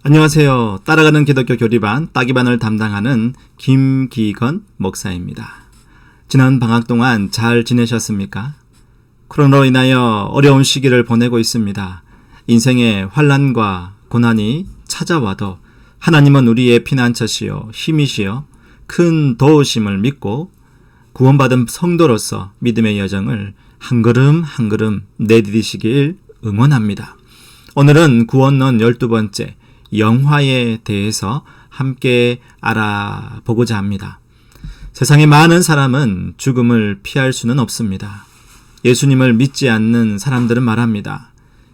안녕하세요. 따라가는 기독교 교리반 따기반을 담당하는 김기건 목사입니다. 지난 방학 동안 잘 지내셨습니까? 코로나로 인하여 어려운 시기를 보내고 있습니다. 인생의 환난과 고난이 찾아와도 하나님은 우리의 피난처시요 힘이시요 큰 도우심을 믿고 구원받은 성도로서 믿음의 여정을 한 걸음 한 걸음 내디디시길 응원합니다. 오늘은 구원론 12번째 영화에 대해서 함께 알아보고자 합니다. 세상의 많은 사람은 죽음을 피할 수는 없습니다. 예수님을 믿지 않는 사람들은 말합니다.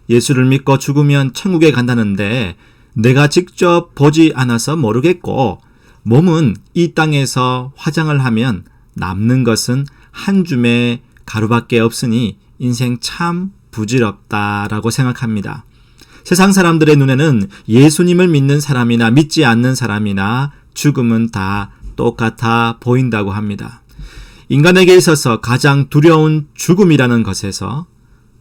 예수를 믿고 죽으면 천국에 간다는데 내가 직접 보지 않아서 모르겠고 몸은 이 땅에서 화장을 하면 남는 것은 한 줌의 가루밖에 없으니 인생 참 부질없다라고 생각합니다. 세상 사람들의 눈에는 예수님을 믿는 사람이나 믿지 않는 사람이나 죽음은 다 똑같아 보인다고 합니다. 인간에게 있어서 가장 두려운 죽음이라는 것에서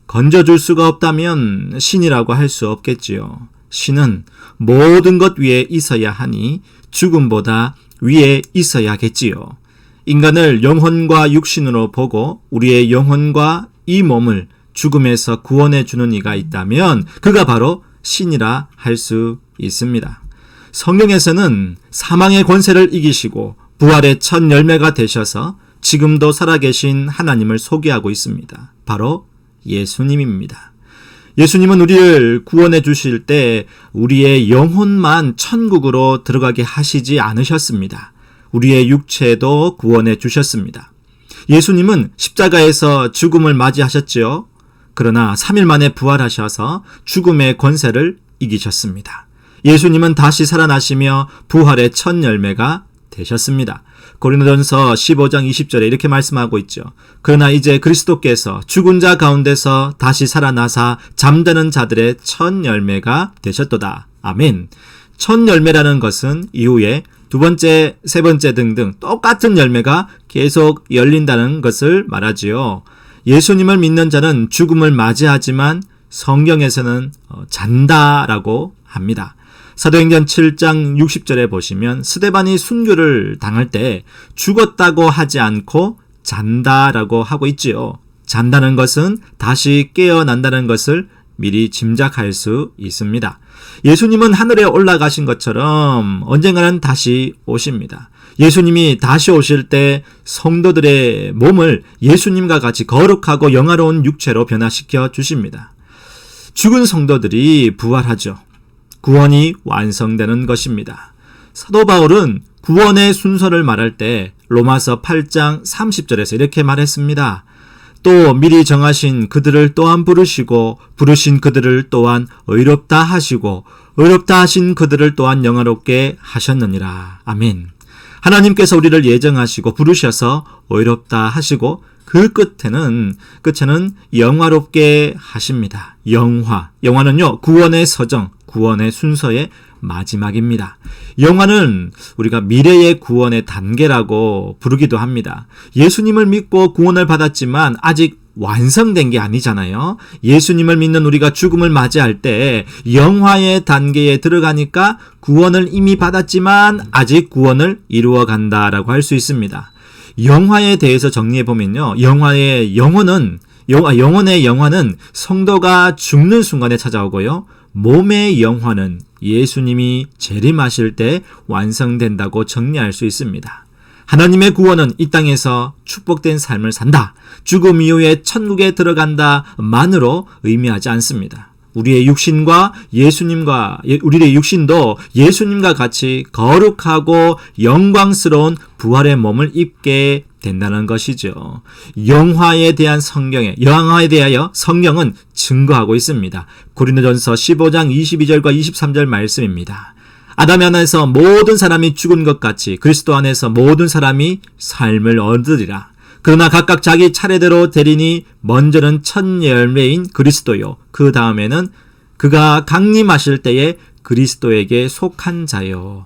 건져줄 수가 없다면 신이라고 할 수 없겠지요. 신은 모든 것 위에 있어야 하니 죽음보다 위에 있어야겠지요. 인간을 영혼과 육신으로 보고 우리의 영혼과 이 몸을 죽음에서 구원해 주는 이가 있다면 그가 바로 신이라 할 수 있습니다. 성경에서는 사망의 권세를 이기시고 부활의 첫 열매가 되셔서 지금도 살아계신 하나님을 소개하고 있습니다. 바로 예수님입니다. 예수님은 우리를 구원해 주실 때 우리의 영혼만 천국으로 들어가게 하시지 않으셨습니다. 우리의 육체도 구원해 주셨습니다. 예수님은 십자가에서 죽음을 맞이하셨지요. 그러나 3일 만에 부활하셔서 죽음의 권세를 이기셨습니다. 예수님은 다시 살아나시며 부활의 첫 열매가 되셨습니다. 고린도전서 15장 20절에 이렇게 말씀하고 있죠. 그러나 이제 그리스도께서 죽은 자 가운데서 다시 살아나사 잠드는 자들의 첫 열매가 되셨도다. 아멘. 첫 열매라는 것은 이후에 두 번째, 세 번째 등등 똑같은 열매가 계속 열린다는 것을 말하지요. 예수님을 믿는 자는 죽음을 맞이하지만 성경에서는 잔다라고 합니다. 사도행전 7장 60절에 보시면 스데반이 순교를 당할 때 죽었다고 하지 않고 잔다라고 하고 있지요. 잔다는 것은 다시 깨어난다는 것을 미리 짐작할 수 있습니다. 예수님은 하늘에 올라가신 것처럼 언젠가는 다시 오십니다. 예수님이 다시 오실 때 성도들의 몸을 예수님과 같이 거룩하고 영화로운 육체로 변화시켜 주십니다. 죽은 성도들이 부활하죠. 구원이 완성되는 것입니다. 사도 바울은 구원의 순서를 말할 때 로마서 8장 30절에서 이렇게 말했습니다. 또 미리 정하신 그들을 또한 부르시고 부르신 그들을 또한 의롭다 하시고 의롭다 하신 그들을 또한 영화롭게 하셨느니라. 아멘. 하나님께서 우리를 예정하시고 부르셔서 의롭다 하시고 그 끝에는 영화롭게 하십니다. 영화는요 구원의 서정, 구원의 순서의 마지막입니다. 영화는 우리가 미래의 구원의 단계라고 부르기도 합니다. 예수님을 믿고 구원을 받았지만 아직 완성된 게 아니잖아요. 예수님을 믿는 우리가 죽음을 맞이할 때 영화의 단계에 들어가니까 구원을 이미 받았지만 아직 구원을 이루어 간다라고 할 수 있습니다. 영화에 대해서 정리해 보면요. 영원의 영화는 성도가 죽는 순간에 찾아오고요. 몸의 영화는 예수님이 재림하실 때 완성된다고 정리할 수 있습니다. 하나님의 구원은 이 땅에서 축복된 삶을 산다, 죽음 이후에 천국에 들어간다만으로 의미하지 않습니다. 우리의 육신도 예수님과 같이 거룩하고 영광스러운 부활의 몸을 입게 된다는 것이죠. 영화에 대하여 성경은 증거하고 있습니다. 고린도전서 15장 22절과 23절 말씀입니다. 아담 안에서 모든 사람이 죽은 것 같이 그리스도 안에서 모든 사람이 삶을 얻으리라. 그러나 각각 자기 차례대로 되리니 먼저는 첫 열매인 그리스도요. 그 다음에는 그가 강림하실 때에 그리스도에게 속한 자요.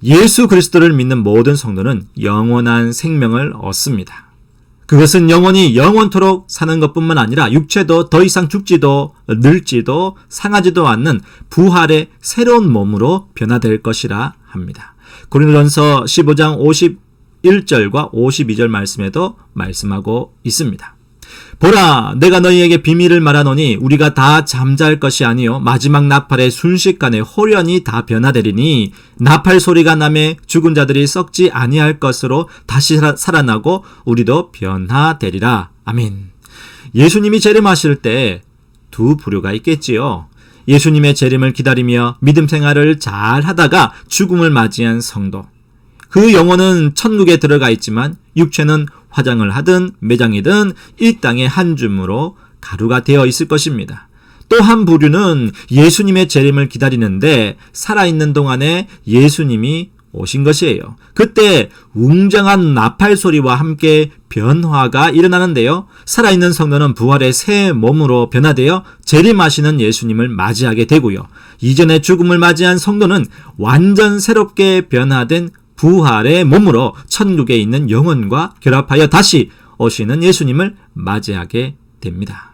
예수 그리스도를 믿는 모든 성도는 영원한 생명을 얻습니다. 그것은 영혼이 영원토록 사는 것뿐만 아니라 육체도 더 이상 죽지도 늙지도 상하지도 않는 부활의 새로운 몸으로 변화될 것이라 합니다. 고린도전서 15장 51절과 52절 말씀에도 말씀하고 있습니다. 보라, 내가 너희에게 비밀을 말하노니 우리가 다 잠잘 것이 아니요 마지막 나팔의 순식간에 홀연히 다 변화되리니 나팔 소리가 나매 죽은 자들이 썩지 아니할 것으로 다시 살아나고 우리도 변화되리라. 아멘. 예수님이 재림하실 때 두 부류가 있겠지요. 예수님의 재림을 기다리며 믿음 생활을 잘 하다가 죽음을 맞이한 성도. 그 영혼은 천국에 들어가 있지만 육체는 화장을 하든 매장이든 이 땅의 한 줌으로 가루가 되어 있을 것입니다. 또 한 부류는 예수님의 재림을 기다리는데 살아있는 동안에 예수님이 오신 것이에요. 그때 웅장한 나팔 소리와 함께 변화가 일어나는데요. 살아있는 성도는 부활의 새 몸으로 변화되어 재림하시는 예수님을 맞이하게 되고요. 이전에 죽음을 맞이한 성도는 완전 새롭게 변화된 부활의 몸으로 천국에 있는 영혼과 결합하여 다시 오시는 예수님을 맞이하게 됩니다.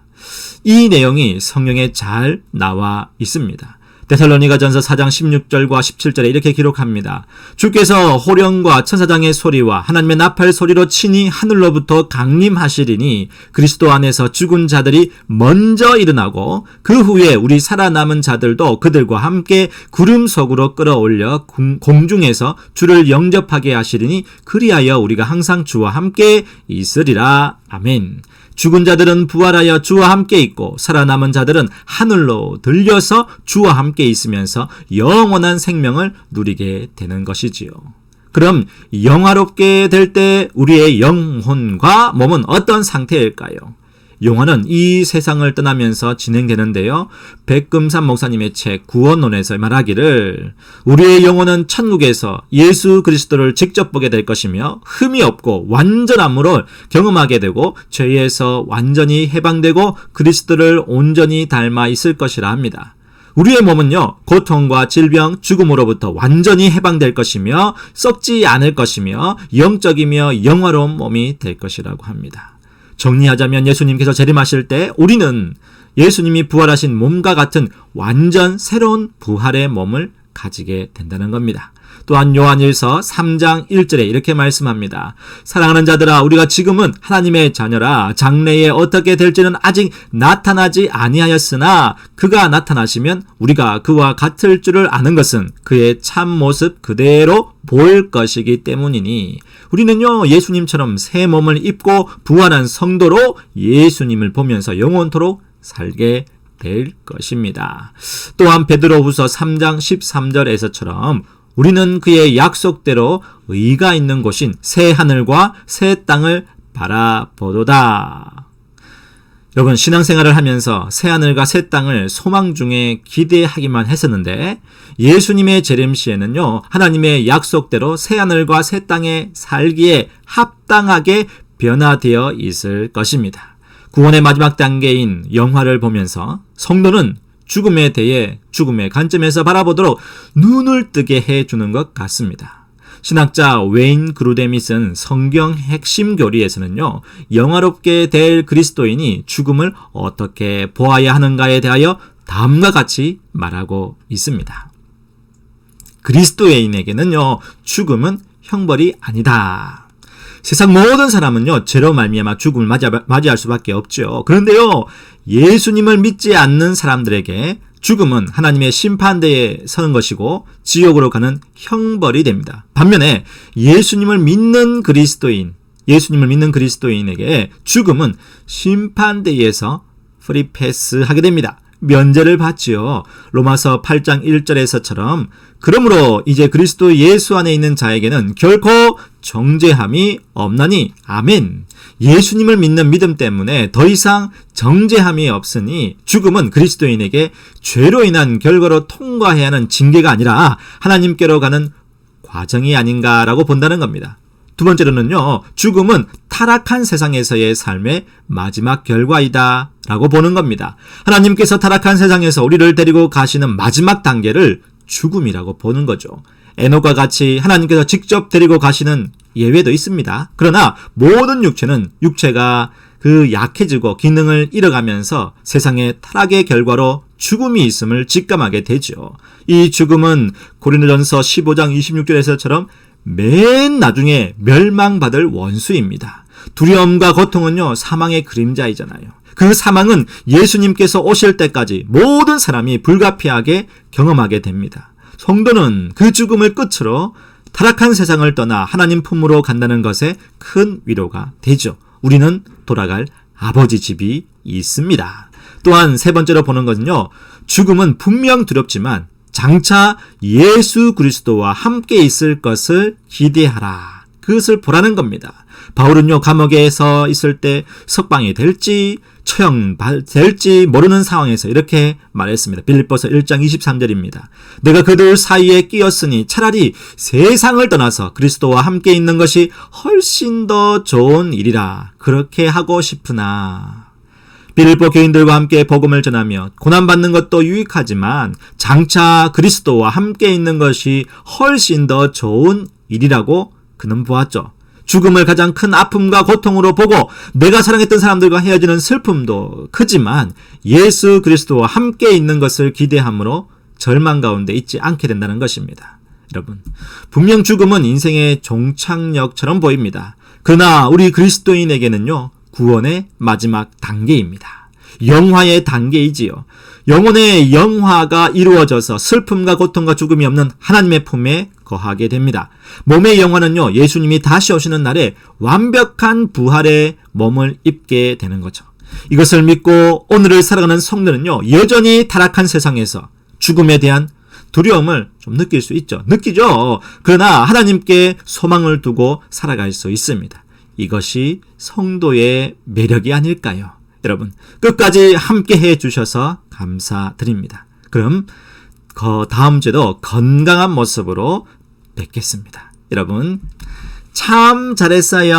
이 내용이 성경에 잘 나와 있습니다. 데살로니가전서 4장 16절과 17절에 이렇게 기록합니다. 주께서 호령과 천사장의 소리와 하나님의 나팔 소리로 친히 하늘로부터 강림하시리니 그리스도 안에서 죽은 자들이 먼저 일어나고 그 후에 우리 살아남은 자들도 그들과 함께 구름 속으로 끌어올려 공중에서 주를 영접하게 하시리니 그리하여 우리가 항상 주와 함께 있으리라. 아멘. 죽은 자들은 부활하여 주와 함께 있고 살아남은 자들은 하늘로 들려서 주와 함께 있으면서 영원한 생명을 누리게 되는 것이지요. 그럼 영화롭게 될 때 우리의 영혼과 몸은 어떤 상태일까요? 영화는 이 세상을 떠나면서 진행되는데요. 백금산 목사님의 책 구원론에서 말하기를 우리의 영혼은 천국에서 예수 그리스도를 직접 보게 될 것이며 흠이 없고 완전함으로 경험하게 되고 죄에서 완전히 해방되고 그리스도를 온전히 닮아 있을 것이라 합니다. 우리의 몸은요, 고통과 질병, 죽음으로부터 완전히 해방될 것이며 썩지 않을 것이며 영적이며 영화로운 몸이 될 것이라고 합니다. 정리하자면 예수님께서 재림하실 때 우리는 예수님이 부활하신 몸과 같은 완전 새로운 부활의 몸을 가지게 된다는 겁니다. 또한 요한일서 3장 1절에 이렇게 말씀합니다. 사랑하는 자들아, 우리가 지금은 하나님의 자녀라. 장래에 어떻게 될지는 아직 나타나지 아니하였으나 그가 나타나시면 우리가 그와 같을 줄을 아는 것은 그의 참 모습 그대로 볼 것이기 때문이니 우리는요, 예수님처럼 새 몸을 입고 부활한 성도로 예수님을 보면서 영원토록 살게 될 것입니다. 또한 베드로후서 3장 13절에서처럼 우리는 그의 약속대로 의가 있는 곳인 새 하늘과 새 땅을 바라보도다. 여러분, 신앙생활을 하면서 새 하늘과 새 땅을 소망 중에 기대하기만 했었는데 예수님의 재림 시에는요, 하나님의 약속대로 새 하늘과 새 땅에 살기에 합당하게 변화되어 있을 것입니다. 구원의 마지막 단계인 영화를 보면서 성도는 죽음에 대해 죽음의 관점에서 바라보도록 눈을 뜨게 해주는 것 같습니다. 신학자 웨인 그루뎀이 쓴 성경 핵심 교리에서는요, 영화롭게 될 그리스도인이 죽음을 어떻게 보아야 하는가에 대하여 다음과 같이 말하고 있습니다. 그리스도인에게는요, 죽음은 형벌이 아니다. 세상 모든 사람은요, 죄로 말미암아 죽음을 맞이할 수밖에 없죠. 그런데요, 예수님을 믿지 않는 사람들에게 죽음은 하나님의 심판대에 서는 것이고 지옥으로 가는 형벌이 됩니다. 반면에 예수님을 믿는 그리스도인에게 죽음은 심판대에서 프리패스하게 됩니다. 면제를 받지요. 로마서 8장 1절에서처럼 그러므로 이제 그리스도 예수 안에 있는 자에게는 결코 정죄함이 없나니 아멘. 예수님을 믿는 믿음 때문에 더 이상 정죄함이 없으니 죽음은 그리스도인에게 죄로 인한 결과로 통과해야 하는 징계가 아니라 하나님께로 가는 과정이 아닌가라고 본다는 겁니다. 두 번째로는요, 죽음은 타락한 세상에서의 삶의 마지막 결과이다 라고 보는 겁니다. 하나님께서 타락한 세상에서 우리를 데리고 가시는 마지막 단계를 죽음이라고 보는 거죠. 에녹과 같이 하나님께서 직접 데리고 가시는 예외도 있습니다. 그러나 모든 육체가 그 약해지고 기능을 잃어가면서 세상의 타락의 결과로 죽음이 있음을 직감하게 되죠. 이 죽음은 고린도전서 15장 26절에서처럼 맨 나중에 멸망받을 원수입니다. 두려움과 고통은요, 사망의 그림자이잖아요. 그 사망은 예수님께서 오실 때까지 모든 사람이 불가피하게 경험하게 됩니다. 성도는 그 죽음을 끝으로 타락한 세상을 떠나 하나님 품으로 간다는 것에 큰 위로가 되죠. 우리는 돌아갈 아버지 집이 있습니다. 또한 세 번째로 보는 것은요, 죽음은 분명 두렵지만 장차 예수 그리스도와 함께 있을 것을 기대하라. 그것을 보라는 겁니다. 바울은요, 감옥에서 있을 때 석방이 될지 처형될지 모르는 상황에서 이렇게 말했습니다. 빌립보서 1장 23절입니다. 내가 그들 사이에 끼었으니 차라리 세상을 떠나서 그리스도와 함께 있는 것이 훨씬 더 좋은 일이라. 그렇게 하고 싶으나 빌립보 교인들과 함께 복음을 전하며 고난받는 것도 유익하지만 장차 그리스도와 함께 있는 것이 훨씬 더 좋은 일이라고 그는 보았죠. 죽음을 가장 큰 아픔과 고통으로 보고 내가 사랑했던 사람들과 헤어지는 슬픔도 크지만 예수 그리스도와 함께 있는 것을 기대함으로 절망 가운데 있지 않게 된다는 것입니다. 여러분, 분명 죽음은 인생의 종착역처럼 보입니다. 그러나 우리 그리스도인에게는요, 구원의 마지막 단계입니다. 영화의 단계이지요. 영혼의 영화가 이루어져서 슬픔과 고통과 죽음이 없는 하나님의 품에 거하게 됩니다. 몸의 영화는요, 예수님이 다시 오시는 날에 완벽한 부활의 몸을 입게 되는 거죠. 이것을 믿고 오늘을 살아가는 성도는요, 여전히 타락한 세상에서 죽음에 대한 두려움을 좀 느낄 수 있죠. 느끼죠. 그러나 하나님께 소망을 두고 살아갈 수 있습니다. 이것이 성도의 매력이 아닐까요? 여러분, 끝까지 함께 해주셔서 감사드립니다. 그럼 다음 주에도 건강한 모습으로 뵙겠습니다. 여러분, 참 잘했어요.